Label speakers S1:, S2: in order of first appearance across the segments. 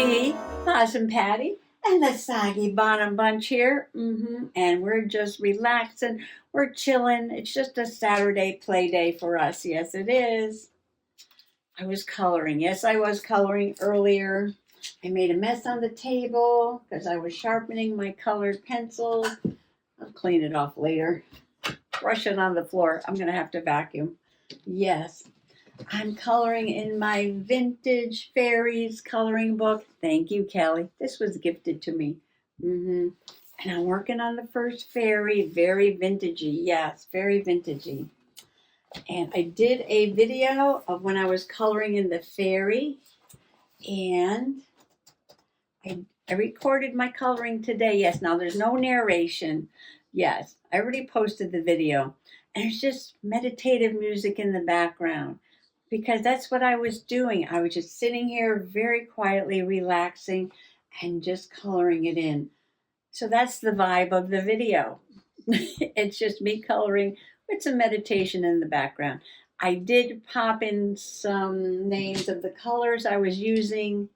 S1: me, Possum Patty, and the Soggy Bottom Bunch here. And we're just relaxing. We're chilling. It's just a Saturday play day for us. Yes, it is. I was coloring. Yes, I was coloring earlier. I made a mess on the table because I was sharpening my colored pencils. I'll clean it off later. Brush it on the floor. I'm going to have to vacuum. Yes. I'm coloring in my vintage fairies coloring book. Thank you, Kelly. This was gifted to me. And I'm working on the first fairy. Very vintagey. Yes, very vintagey. And I did a video of when I was coloring in the fairy. And I recorded my coloring today. Yes, now there's no narration. Yes, I already posted the video. And it's just meditative music in the background. Because that's what I was doing. I was just sitting here very quietly, relaxing, and just coloring it in. So that's the vibe of the video. It's just me coloring with some meditation in the background. I did pop in some names of the colors I was using.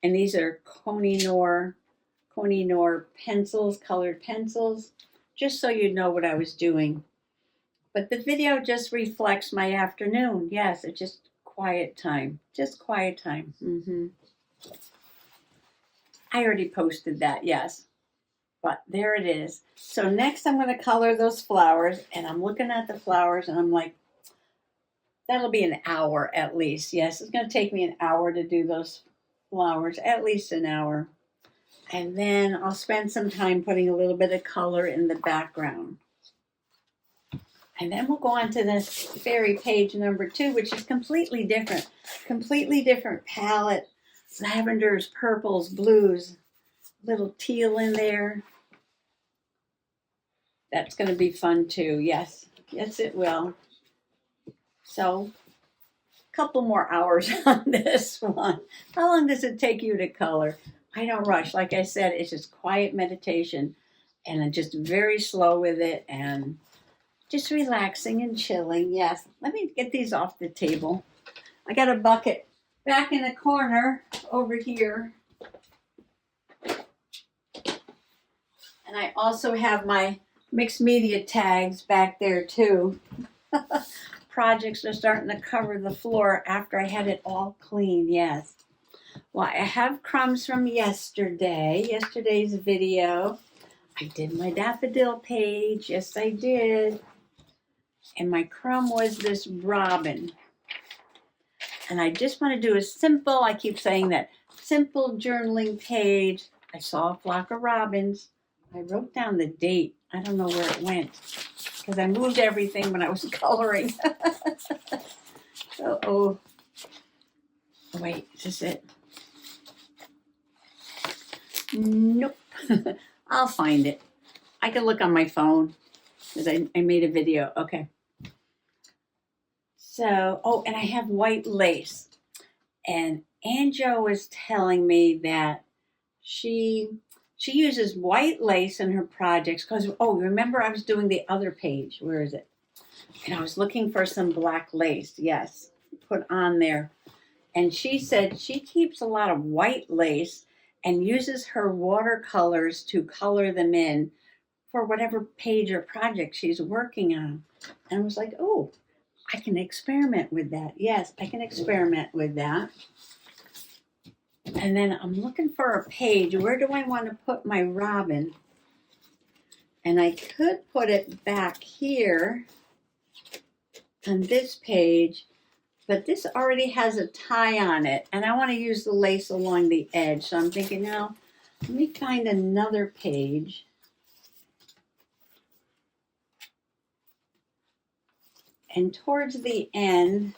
S1: And these are Koh-i-Noor pencils, colored pencils. Just so you know what I was doing. But the video just reflects my afternoon. Yes, it's just quiet time. Just quiet time. I already posted that, yes. But there it is. So next I'm going to color those flowers. And I'm looking at the flowers and I'm like, that'll be an hour at least. Yes, it's going to take me an hour to do those flowers. At least an hour. And then I'll spend some time putting a little bit of color in the background. And then we'll go on to this fairy page number 2, which is completely different palette. Lavenders, purples, blues, little teal in there. That's going to be fun too. Yes, yes it will. So, a couple more hours on this one. How long does it take you to color? I don't rush. Like I said, it's just quiet meditation. And I'm just very slow with it and just relaxing and chilling. Yes. Let me get these off the table. I got a bucket back in the corner over here. And I also have my mixed media tags back there too. Projects are starting to cover the floor after I had it all clean. Yes. Well, I have crumbs from yesterday's video. I did my daffodil page. Yes, I did. And my crumb was this robin. And I just want to do a simple, I keep saying that, simple journaling page. I saw a flock of robins. I wrote down the date. I don't know where it went. Because I moved everything when I was coloring. Oh, wait, is this it? Nope. I'll find it. I can look on my phone. Because I made a video. Okay. So, and I have white lace. And Anjo was telling me that she uses white lace in her projects. Because, remember I was doing the other page. Where is it? And I was looking for some black lace. Yes, put on there. And she said she keeps a lot of white lace and uses her watercolors to color them in for whatever page or project she's working on. And I was like, oh, I can experiment with that. Yes, I can experiment with that. And then I'm looking for a page. Where do I want to put my robin? And I could put it back here on this page, but this already has a tie on it. And I want to use the lace along the edge. So I'm thinking, now, let me find another page. And towards the end,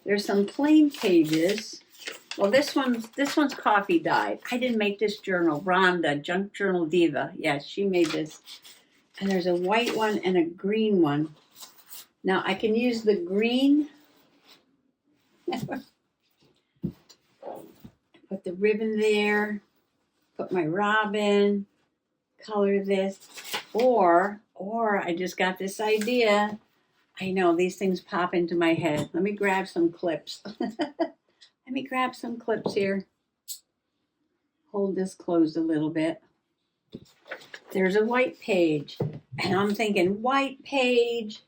S1: there's some plain pages. Well, this one's coffee dyed. I didn't make this journal. Rhonda, Junk Journal Diva. Yes, she made this. And there's a white one and a green one. Now, I can use the green. Put the ribbon there. Put my robin. Color this. Or I just got this idea. I know, these things pop into my head. Let me grab some clips. Let me grab some clips here. hold this closed a little bit. There's a white page, and I'm thinking white page,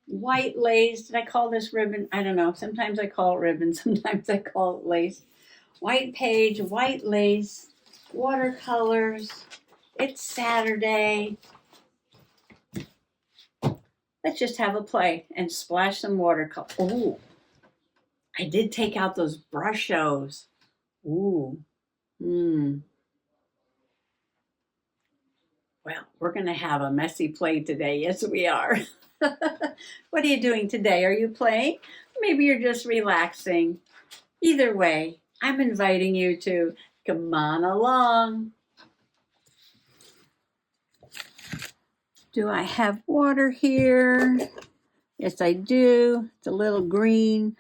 S1: white lace. Did I call this ribbon? I don't know. Sometimes I call it ribbon. Sometimes I call it lace. White page, white lace, watercolors. It's Saturday. Let's just have a play and splash some watercolor. Oh, I did take out those Brushos. Ooh. Well, we're going to have a messy play today. Yes, we are. What are you doing today? Are you playing? Maybe you're just relaxing. Either way, I'm inviting you to come on along. Do I have water here? Yes, I do. It's a little green.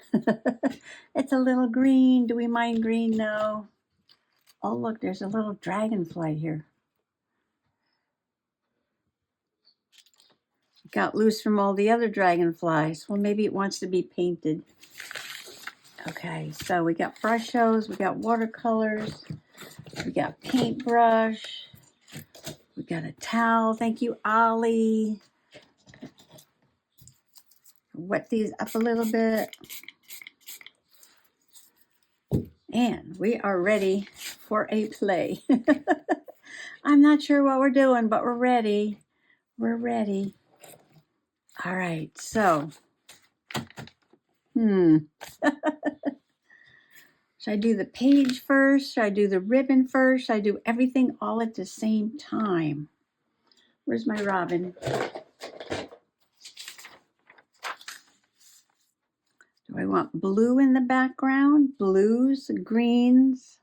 S1: It's a little green. Do we mind green? No. Oh, look, there's a little dragonfly here. It got loose from all the other dragonflies. Well, maybe it wants to be painted. Okay, so we got Brushos, we got watercolors, we got paintbrush, we got a towel. Thank you, Ollie. Wet these up a little bit. And we are ready for a play. I'm not sure what we're doing, but we're ready. We're ready. All right, so. Should I do the page first? Should I do the ribbon first? Should I do everything all at the same time? Where's my robin? Do I want blue in the background? Blues, greens,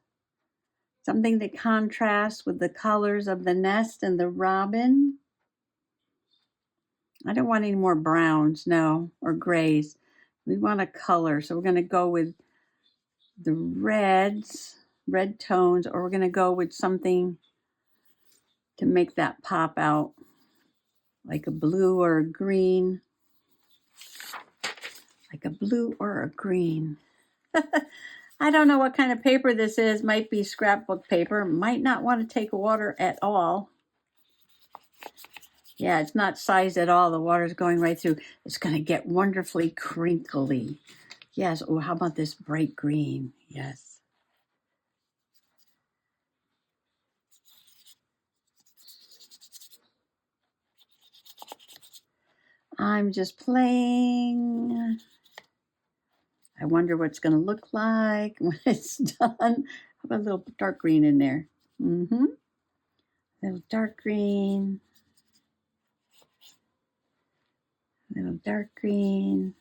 S1: something that contrasts with the colors of the nest and the robin. I don't want any more browns, no, or grays. We want a color, so we're going to go with the reds, red tones, or we're going to go with something to make that pop out, like a blue or a green. Like a blue or a green. I don't know what kind of paper this is. Might be scrapbook paper. Might not want to take water at all. Yeah, it's not sized at all. The water's going right through. It's going to get wonderfully crinkly. Yes. Oh, how about this bright green? Yes. I'm just playing. I wonder what it's going to look like when it's done. How about a little dark green in there? A little dark green. A little dark green.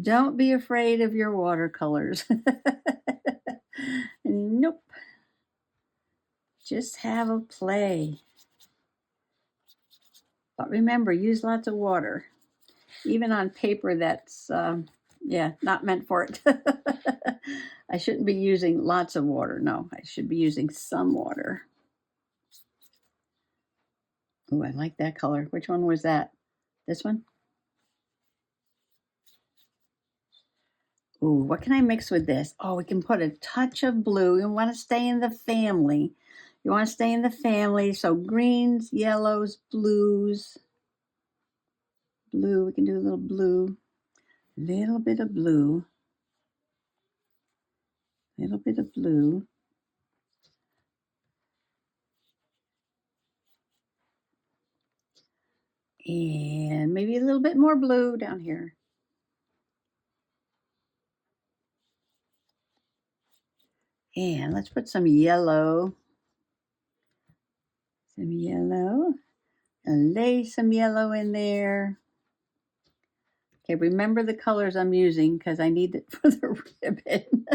S1: Don't be afraid of your watercolors. Nope. Just have a play. But remember, use lots of water. Even on paper that's, not meant for it. I shouldn't be using lots of water. No, I should be using some water. Oh, I like that color. Which one was that? This one? Ooh, what can I mix with this? Oh, we can put a touch of blue. You want to stay in the family. So greens, yellows, blues. Blue, we can do a little blue. Little bit of blue. Little bit of blue. And maybe a little bit more blue down here. And let's put some yellow. And lay some yellow in there. Okay, remember the colors I'm using because I need it for the ribbon.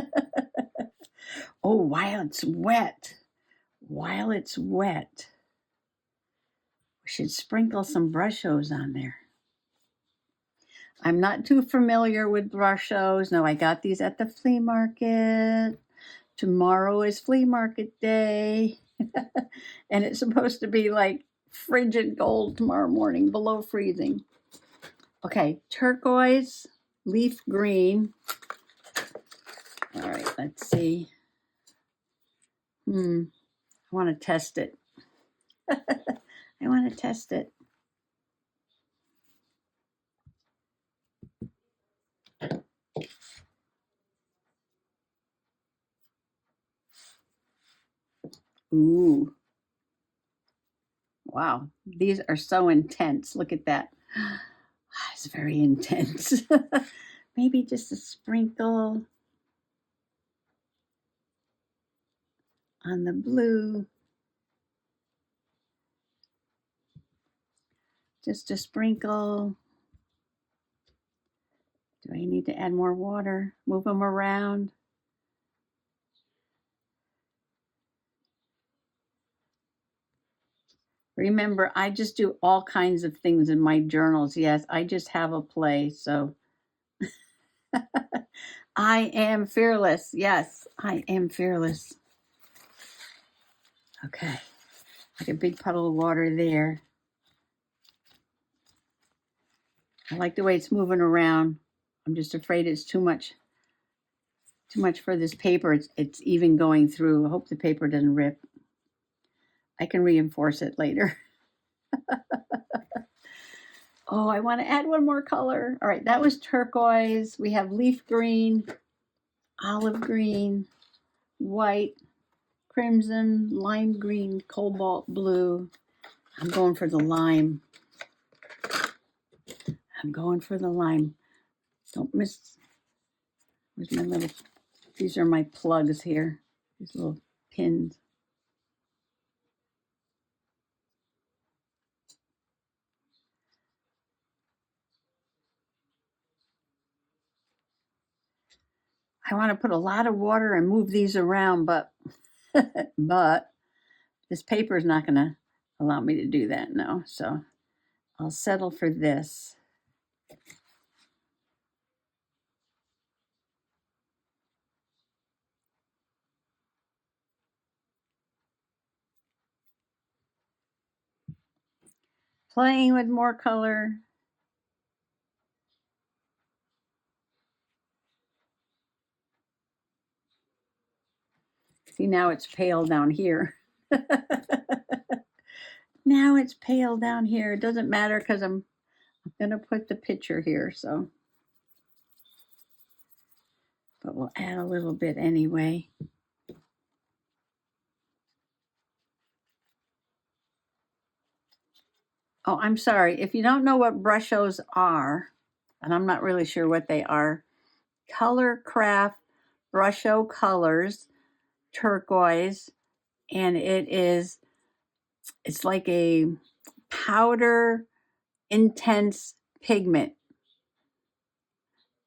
S1: Oh, while it's wet. We should sprinkle some Brushos on there. I'm not too familiar with Brushos. No, I got these at the flea market. Tomorrow is flea market day. And it's supposed to be like frigid cold tomorrow morning, below freezing. Okay, turquoise, leaf green. All right. Let's see. I want to test it. I want to test it. Ooh. Wow. These are so intense. Look at that. It's very intense. Maybe just a sprinkle on the blue. Just a sprinkle. Do I need to add more water? Move them around. Remember, I just do all kinds of things in my journals. Yes, I just have a play. So I am fearless. Yes, I am fearless. Okay. Like a big puddle of water there. I like the way it's moving around. I'm just afraid it's too much for this paper. It's even going through. I hope the paper doesn't rip. I can reinforce it later. Oh, I want to add one more color. All right, that was turquoise. We have leaf green, olive green, white, crimson, lime green, cobalt blue. I'm going for the lime. I'm going for the lime. Don't miss. Where's my little, these are my plugs here. These little pins. I want to put a lot of water and move these around, but but this paper is not going to allow me to do that, no. So I'll settle for this. Playing with more color. See, now it's pale down here. Now it's pale down here. It doesn't matter because I'm going to put the picture here, so. But we'll add a little bit anyway. Oh, I'm sorry. If you don't know what Brushos are, and I'm not really sure what they are, Color Craft Brusho Colors, turquoise, and it's like a powder intense pigment.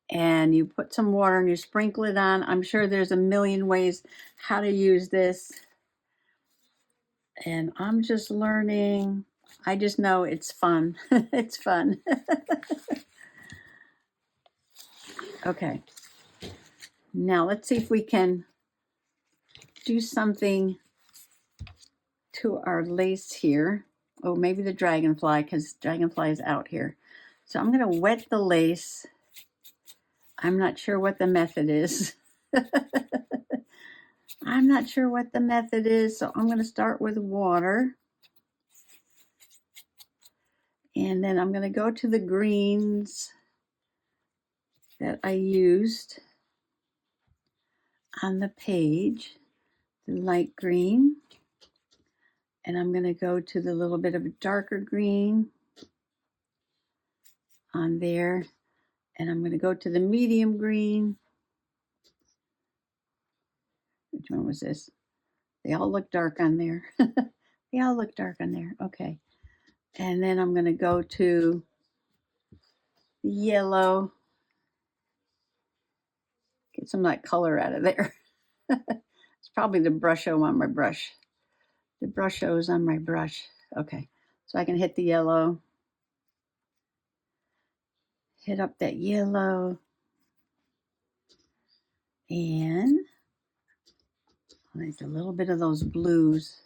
S1: And you put some water and you sprinkle it on. I'm sure there's a million ways how to use this. And I'm just learning. I just know it's fun. It's fun. Okay. Now let's see if we can do something to our lace here. Oh, maybe the dragonfly, because dragonfly is out here. So I'm going to wet the lace. I'm not sure what the method is. I'm not sure what the method is, so I'm going to start with water. And then I'm going to go to the greens that I used on the page, the light green. And I'm going to go to the little bit of a darker green on there. And I'm going to go to the medium green. Which one was this? They all look dark on there. They all look dark on there. Okay. And then I'm going to go to the yellow. Get some of that color out of there. It's probably the Brusho on my brush. The Brusho is on my brush. Okay. So I can hit the yellow. Hit up that yellow. And I'll make a little bit of those blues.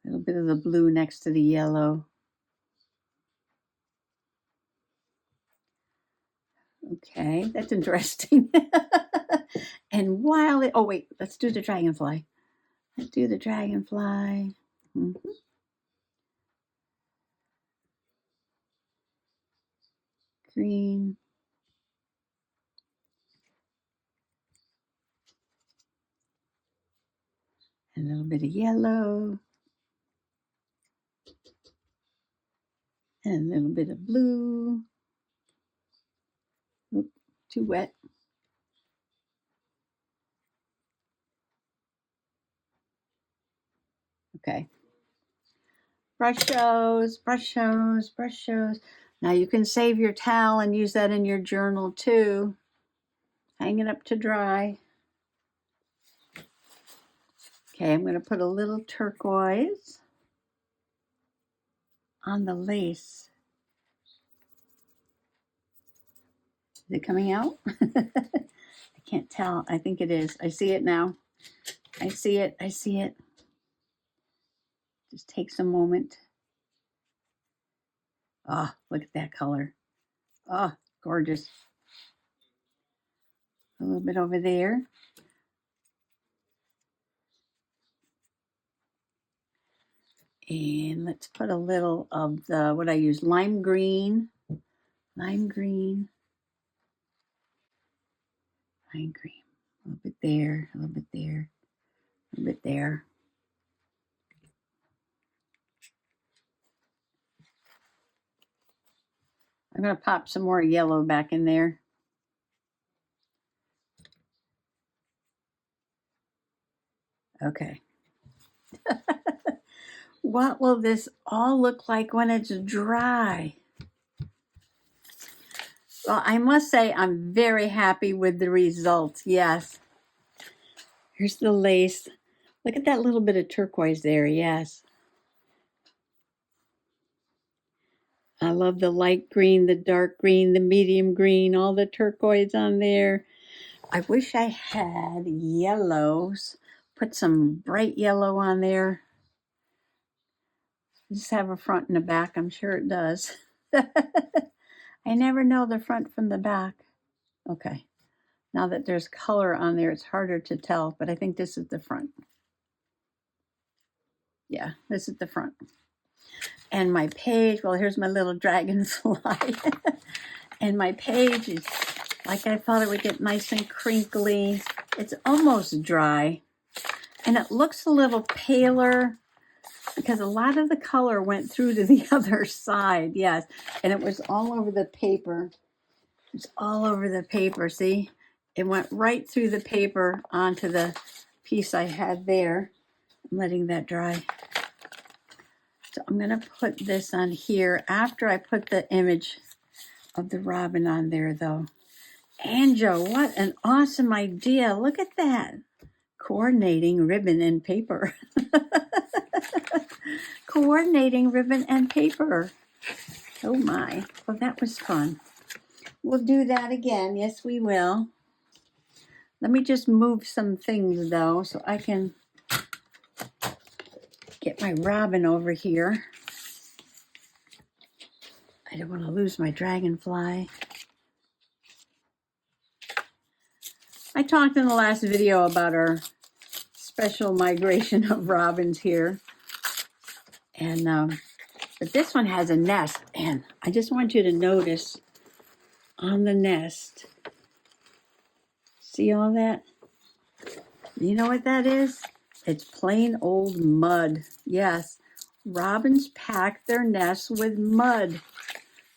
S1: A little bit of the blue next to the yellow. Okay, that's interesting. And while it, oh wait, let's do the dragonfly. Let's do the dragonfly. Mhm. Green. A little bit of yellow. And a little bit of blue. Oop, too wet. Okay. Brushos, brushos, brushos. Now you can save your towel and use that in your journal too. Hang it up to dry. Okay, I'm going to put a little turquoise on the lace. Is it coming out? I can't tell. I think it is. I see it now. I see it. I see it. Just takes a moment. Oh, look at that color. Oh, gorgeous. A little bit over there. And let's put a little of the, what I use, lime green. Lime green. Lime green. A little bit there. A little bit there. A little bit there. I'm going to pop some more yellow back in there. Okay. What will this all look like when it's dry? Well, I must say I'm very happy with the results. Yes. Here's the lace. Look at that little bit of turquoise there. Yes. I love the light green, the dark green, the medium green, all the turquoise on there. I wish I had yellows. Put some bright yellow on there. Does this have a front and a back? I'm sure it does. I never know the front from the back. Okay. Now that there's color on there, it's harder to tell, but I think this is the front. Yeah, this is the front. And my page, well, here's my little dragonfly. And my page is like I thought it would get nice and crinkly. It's almost dry. And it looks a little paler because a lot of the color went through to the other side. Yes. And it was all over the paper. It's all over the paper. See? It went right through the paper onto the piece I had there. I'm letting that dry. So I'm going to put this on here after I put the image of the robin on there, though. Anjo, what an awesome idea. Look at that. Coordinating ribbon and paper. Coordinating ribbon and paper. Oh my. Well, that was fun. We'll do that again. Yes, we will. Let me just move some things, though, so I can get my robin over here. I don't want to lose my dragonfly. I talked in the last video about our special migration of robins here. And, but this one has a nest. And I just want you to notice on the nest. See all that? You know what that is? It's plain old mud. Yes, robins pack their nests with mud.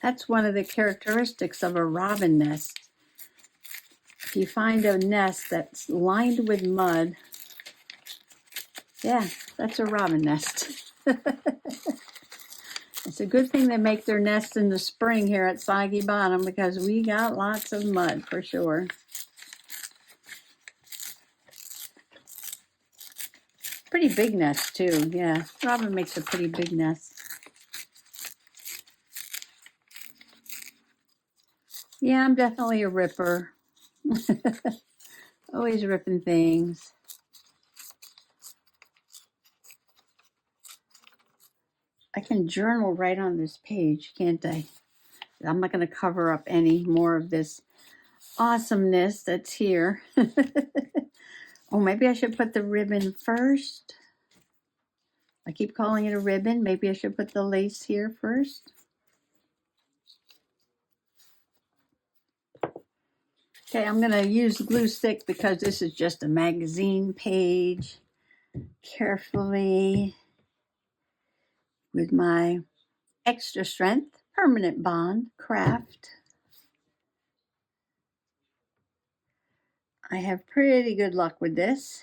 S1: That's one of the characteristics of a robin nest. If you find a nest that's lined with mud, yeah, that's a robin nest. It's a good thing they make their nest in the spring here at Soggy Bottom because we got lots of mud for sure. Pretty big nest too, yeah. Robin makes a pretty big nest. Yeah, I'm definitely a ripper. Always ripping things. I can journal right on this page, can't I? I'm not going to cover up any more of this awesomeness that's here. Oh, maybe I should put the ribbon first. I keep calling it a ribbon. Maybe I should put the lace here first. Okay, I'm going to use glue stick because this is just a magazine page. Carefully with my extra strength permanent bond craft. I have pretty good luck with this.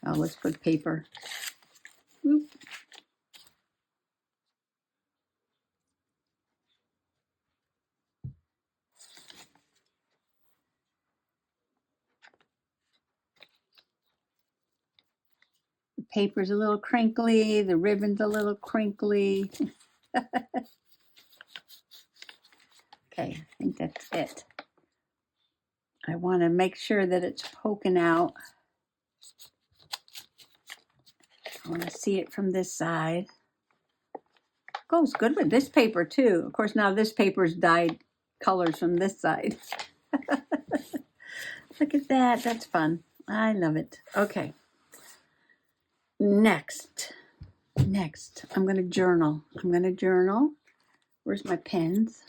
S1: Oh, let's put paper. Oop. The paper's a little crinkly, the ribbon's a little crinkly. Okay, I think that's it. I want to make sure that it's poking out. I want to see it from this side. Goes good with this paper too. Of course, now this paper's dyed colors from this side. Look at that. That's fun. I love it. Okay. Next, I'm going to journal. Where's my pens?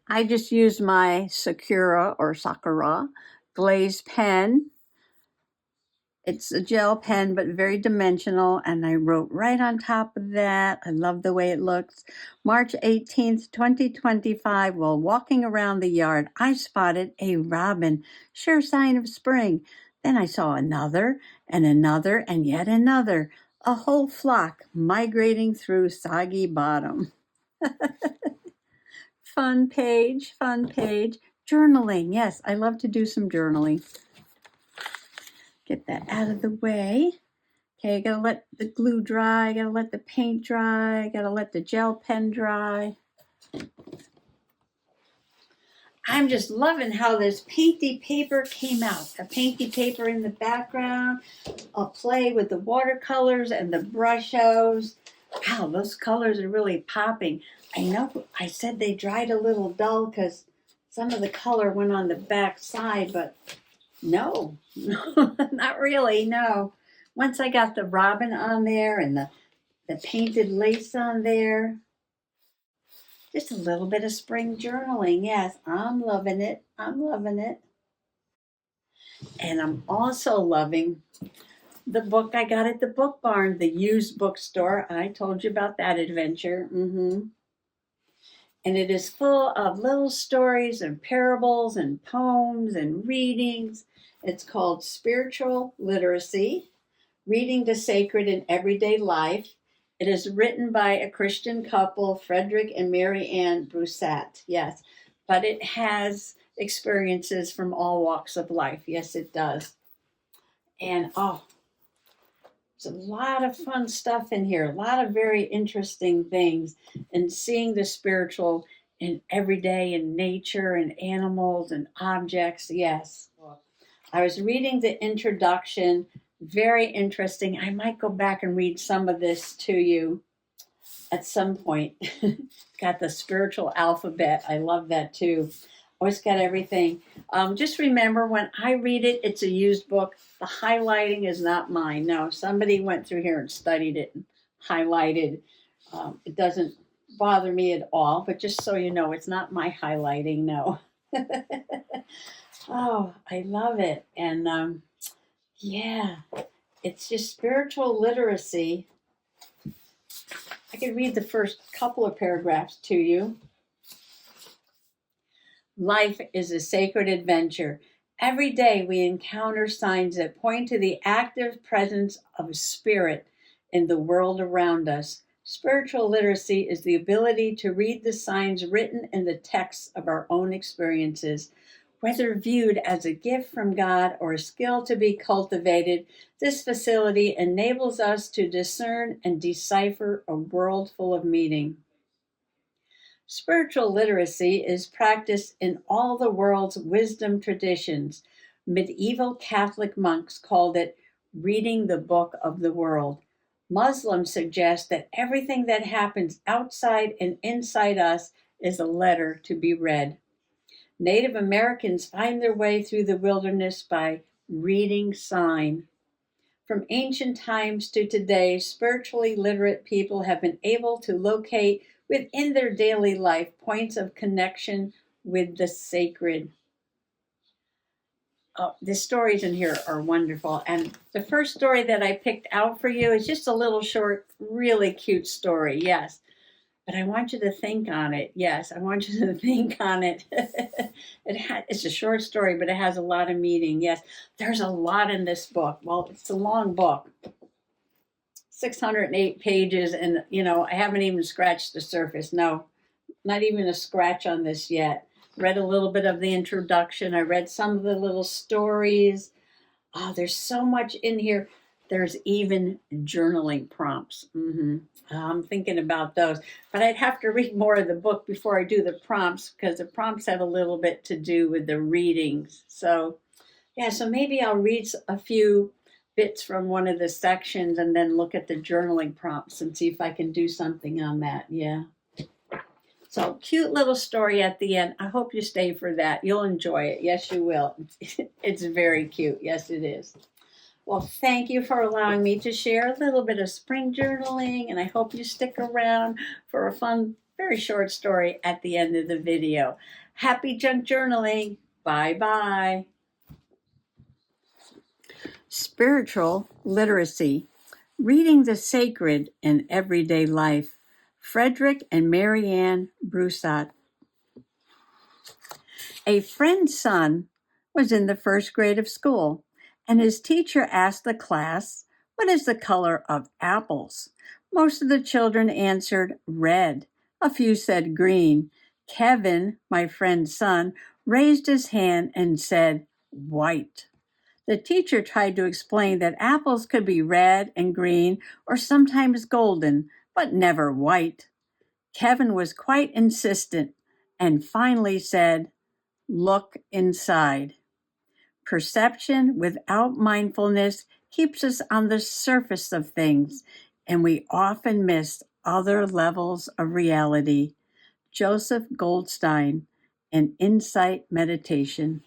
S1: I just used my Sakura glazed pen. It's a gel pen, but very dimensional, and I wrote right on top of that. I love the way it looks. March 18th, 2025, while walking around the yard, I spotted a robin, sure sign of spring. Then I saw another, and yet another, a whole flock migrating through Soggy Bottom. Fun page. Journaling, yes, I love to do some journaling. Get that out of the way. Okay, I gotta let the glue dry, I gotta let the paint dry, I gotta let the gel pen dry. I'm just loving how this painty paper came out. A painty paper in the background. I'll play with the watercolors and the Brushos. Wow, those colors are really popping. I know I said they dried a little dull because some of the color went on the back side, but no, not really, no. Once I got the robin on there and the painted lace on there, just a little bit of spring journaling. Yes, I'm loving it. And I'm also loving the book I got at the book barn, the used bookstore. I told you about that adventure. And it is full of little stories and parables and poems and readings. It's called Spiritual Literacy, Reading the Sacred in Everyday Life. It is written by a Christian couple, Frederick and Mary Ann Brusat. Yes, but it has experiences from all walks of life. Yes, it does. And there's a lot of fun stuff in here, a lot of very interesting things, and seeing the spiritual in everyday in nature and animals and objects. Yes. I was reading the introduction, very interesting. I might go back and read some of this to you at some point. Got the spiritual alphabet. I love that too. Always got everything. Just remember, when I read it, it's a used book. The highlighting is not mine. No, somebody went through here and studied it and highlighted. It doesn't bother me at all, but just so you know, it's not my highlighting, no. Oh, I love it. And yeah, it's just spiritual literacy. I could read the first couple of paragraphs to you. Life is a sacred adventure. Every day we encounter signs that point to the active presence of spirit in the world around us. Spiritual literacy is the ability to read the signs written in the text of our own experiences. Whether viewed as a gift from God or a skill to be cultivated, this facility enables us to discern and decipher a world full of meaning. Spiritual literacy is practiced in all the world's wisdom traditions. Medieval Catholic monks called it reading the book of the world. Muslims suggest that everything that happens outside and inside us is a letter to be read. Native Americans find their way through the wilderness by reading sign. From ancient times to today, spiritually literate people have been able to locate within their daily life points of connection with the sacred. Oh, the stories in here are wonderful. And the first story that I picked out for you is just a little short, really cute story. Yes. But I want you to think on it. Yes, I want you to think on it. It's a short story, but it has a lot of meaning. Yes, there's a lot in this book. Well, it's a long book, 608 pages, and I haven't even scratched the surface. No, not even a scratch on this yet. Read a little bit of the introduction. I read some of the little stories. Oh, there's so much in here. There's even journaling prompts. I'm thinking about those. But I'd have to read more of the book before I do the prompts, because the prompts have a little bit to do with the readings. So, yeah, so maybe I'll read a few bits from one of the sections and then look at the journaling prompts and see if I can do something on that. Yeah. So, cute little story at the end. I hope you stay for that. You'll enjoy it. Yes, you will. It's very cute. Yes, it is. Well, thank you for allowing me to share a little bit of spring journaling, and I hope you stick around for a fun, very short story at the end of the video. Happy junk journaling. Bye-bye. Spiritual literacy. Reading the sacred in everyday life. Frederick and Marianne Brusho. A friend's son was in the first grade of school, and his teacher asked the class, "What is the color of apples?" Most of the children answered red. A few said green. Kevin, my friend's son, raised his hand and said white. The teacher tried to explain that apples could be red and green or sometimes golden, but never white. Kevin was quite insistent and finally said, "Look inside." Perception without mindfulness keeps us on the surface of things, and we often miss other levels of reality. Joseph Goldstein, an Insight Meditation.